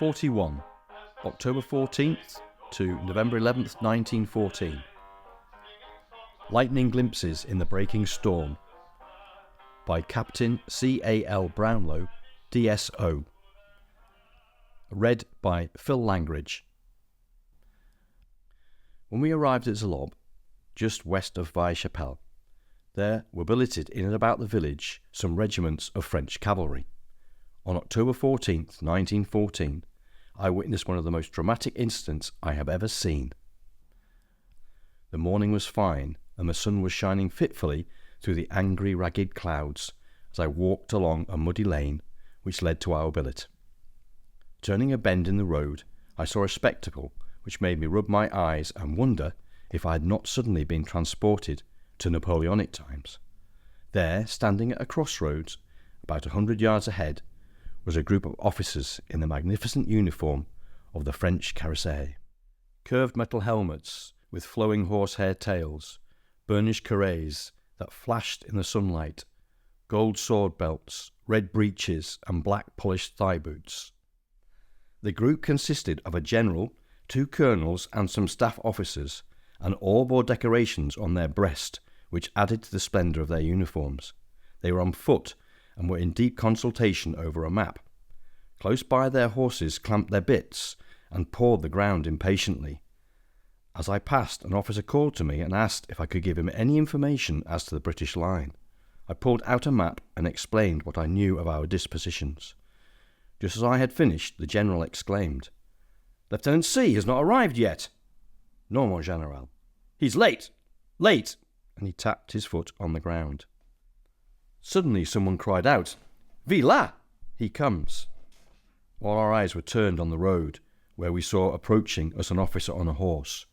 E41, October 14th to November 11th, 1914. Lightning Glimpses in the Breaking Storm by Captain Capt Brownlow, DSO. Read by Phil Langridge. When we arrived at Zelobes, just west of Vieille Chapelle, there were billeted in and about the village some regiments of French cavalry. On October 14th, 1914, I witnessed one of the most dramatic incidents I have ever seen. The morning was fine, and the sun was shining fitfully through the angry, ragged clouds as I walked along a muddy lane which led to our billet. Turning a bend in the road, I saw a spectacle which made me rub my eyes and wonder if I had not suddenly been transported to Napoleonic times. There, standing at a crossroads, about 100 yards ahead, was a group of officers in the magnificent uniform of the French cuirassiers. Curved metal helmets with flowing horsehair tails, burnished cuirasses that flashed in the sunlight, gold sword belts, red breeches, and black polished thigh boots. The group consisted of a general, 2 colonels, and some staff officers, and all bore decorations on their breast which added to the splendour of their uniforms. They were on foot and were in deep consultation over a map. Close by their horses clamped their bits and pawed the ground impatiently. As I passed, an officer called to me and asked if I could give him any information as to the British line. I pulled out a map and explained what I knew of our dispositions. Just as I had finished, the general exclaimed, "Lieutenant C has not arrived yet." "No, mon général. He's late! Late!" and he tapped his foot on the ground. Suddenly someone cried out, "Villa! He comes!" All our eyes were turned on the road, where we saw approaching us an officer on a horse.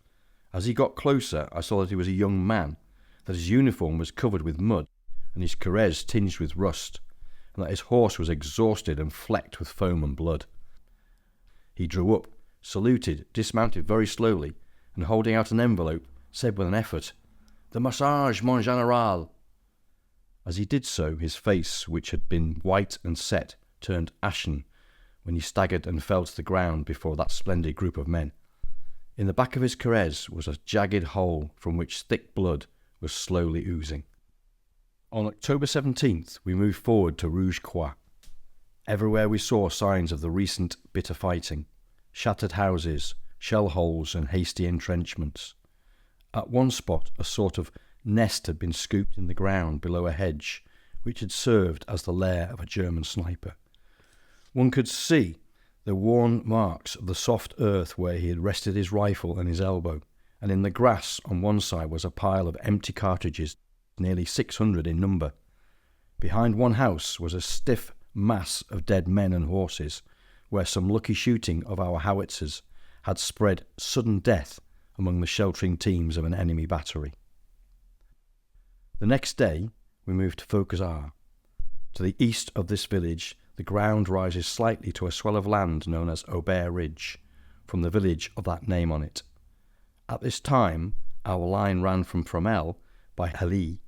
As he got closer, I saw that he was a young man, that his uniform was covered with mud, and his cuirass tinged with rust, and that his horse was exhausted and flecked with foam and blood. He drew up, saluted, dismounted very slowly, and holding out an envelope, said with an effort, "The massage, mon général." As he did so, his face, which had been white and set, turned ashen when he staggered and fell to the ground before that splendid group of men. In the back of his cuirass was a jagged hole from which thick blood was slowly oozing. On October 17th, we moved forward to Rouge-Croix. Everywhere we saw signs of the recent bitter fighting, shattered houses, shell holes, and hasty entrenchments. At one spot, a sort of nest had been scooped in the ground below a hedge, which had served as the lair of a German sniper. One could see the worn marks of the soft earth where he had rested his rifle and his elbow, and in the grass on one side was a pile of empty cartridges, nearly 600 in number. Behind one house was a stiff mass of dead men and horses, where some lucky shooting of our howitzers had spread sudden death among the sheltering teams of an enemy battery. The next day we moved to Fauquezard. To the east of this village the ground rises slightly to a swell of land known as Aubert Ridge, from the village of that name on it. At this time our line ran from Fromelles by Helly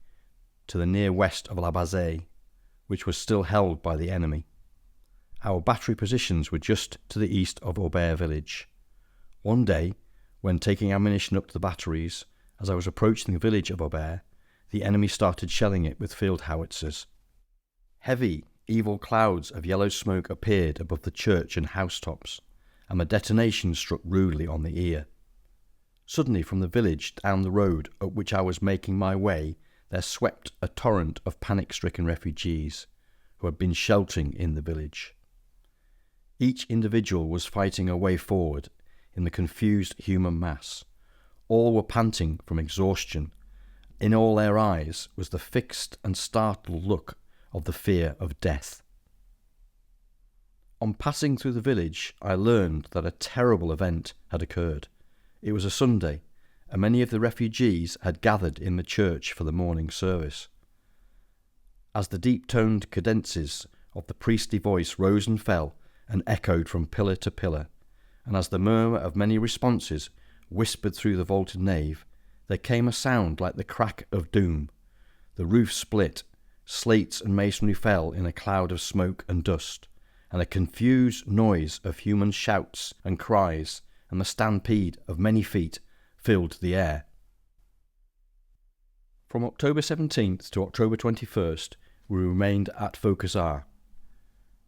to the near west of La Bassée, which was still held by the enemy. Our battery positions were just to the east of Aubert village. One day, when taking ammunition up to the batteries, as I was approaching the village of Aubert, the enemy started shelling it with field howitzers. Heavy, evil clouds of yellow smoke appeared above the church and housetops, and the detonation struck rudely on the ear. Suddenly from the village down the road up which I was making my way there swept a torrent of panic-stricken refugees who had been sheltering in the village. Each individual was fighting a way forward in the confused human mass. All were panting from exhaustion. In all their eyes was the fixed and startled look of the fear of death. On passing through the village, I learned that a terrible event had occurred. It was a Sunday, and many of the refugees had gathered in the church for the morning service. As the deep-toned cadences of the priestly voice rose and fell and echoed from pillar to pillar, and as the murmur of many responses whispered through the vaulted nave, there came a sound like the crack of doom. The roof split, slates and masonry fell in a cloud of smoke and dust, and a confused noise of human shouts and cries and the stampede of many feet filled the air. From October 17th to October 21st, we remained at Focus R.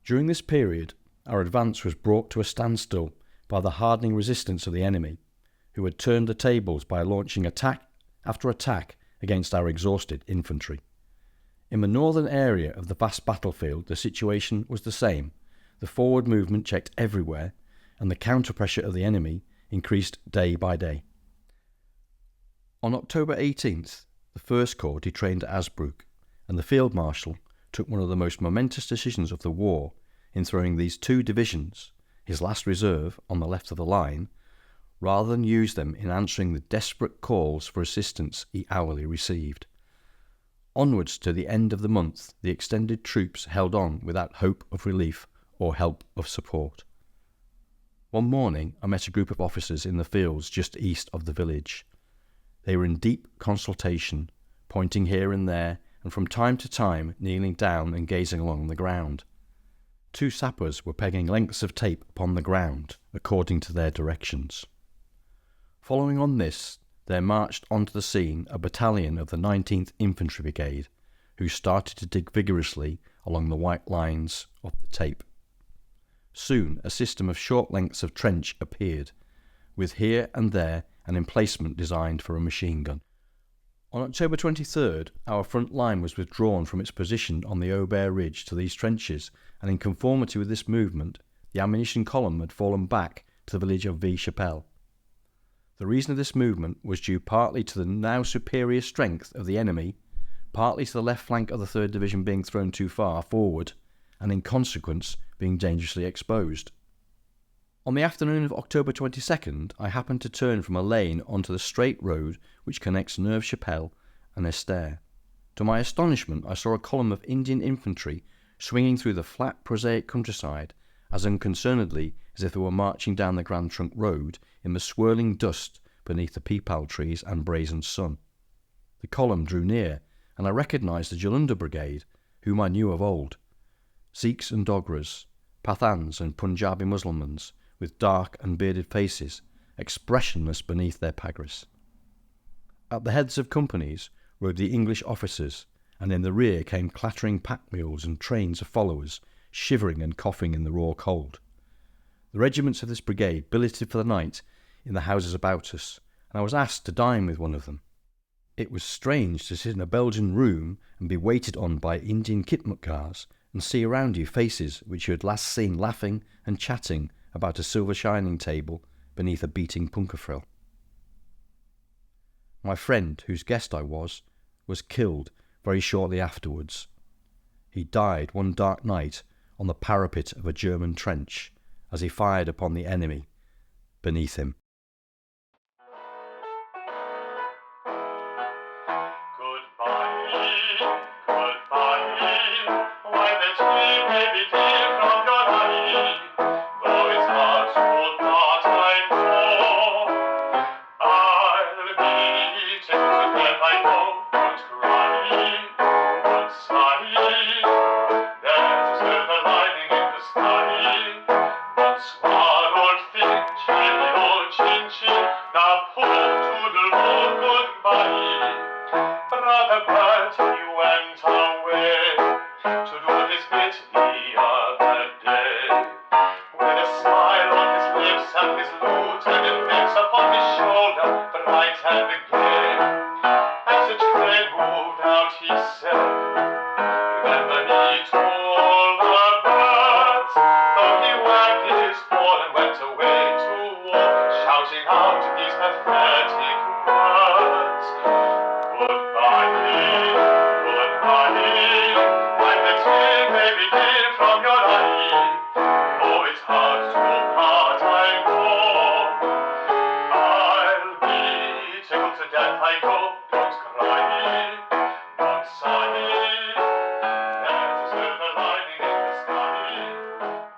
During this period, our advance was brought to a standstill by the hardening resistance of the enemy, who had turned the tables by launching attack after attack against our exhausted infantry. In the northern area of the vast battlefield, the situation was the same. The forward movement checked everywhere, and the counter-pressure of the enemy increased day by day. On October 18th, the 1st Corps detrained at Asbrook, and the Field Marshal took one of the most momentous decisions of the war in throwing these 2 divisions, his last reserve on the left of the line, rather than use them in answering the desperate calls for assistance he hourly received. Onwards to the end of the month, the extended troops held on without hope of relief or help of support. One morning I met a group of officers in the fields just east of the village. They were in deep consultation, pointing here and there, and from time to time kneeling down and gazing along the ground. 2 sappers were pegging lengths of tape upon the ground, according to their directions. Following on this, there marched onto the scene a battalion of the 19th Infantry Brigade, who started to dig vigorously along the white lines of the tape. Soon a system of short lengths of trench appeared, with here and there an emplacement designed for a machine gun. On October 23rd, our front line was withdrawn from its position on the Aubert Ridge to these trenches, and in conformity with this movement, the ammunition column had fallen back to the village of Vieille Chapelle. The reason of this movement was due partly to the now superior strength of the enemy, partly to the left flank of the 3rd Division being thrown too far forward, and in consequence being dangerously exposed. On the afternoon of October 22nd, I happened to turn from a lane onto the straight road which connects Neuve-Chapelle and Esther. To my astonishment, I saw a column of Indian infantry swinging through the flat, prosaic countryside as unconcernedly as if they were marching down the Grand Trunk Road in the swirling dust beneath the peepal trees and brazen sun. The column drew near, and I recognised the Jalandhar Brigade, whom I knew of old. Sikhs and Dogras, Pathans and Punjabi Mussulmans, with dark and bearded faces, expressionless beneath their pagris. At the heads of companies rode the English officers, and in the rear came clattering pack mules and trains of followers, shivering and coughing in the raw cold. The regiments of this brigade billeted for the night in the houses about us, and I was asked to dine with one of them. It was strange to sit in a Belgian room and be waited on by Indian khitmatgars and see around you faces which you had last seen laughing and chatting about a silver shining table beneath a beating punkah frill. My friend, whose guest I was killed very shortly afterwards. He died one dark night on the parapet of a German trench as he fired upon the enemy beneath him.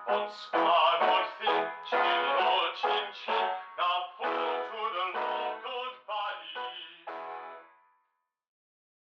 Once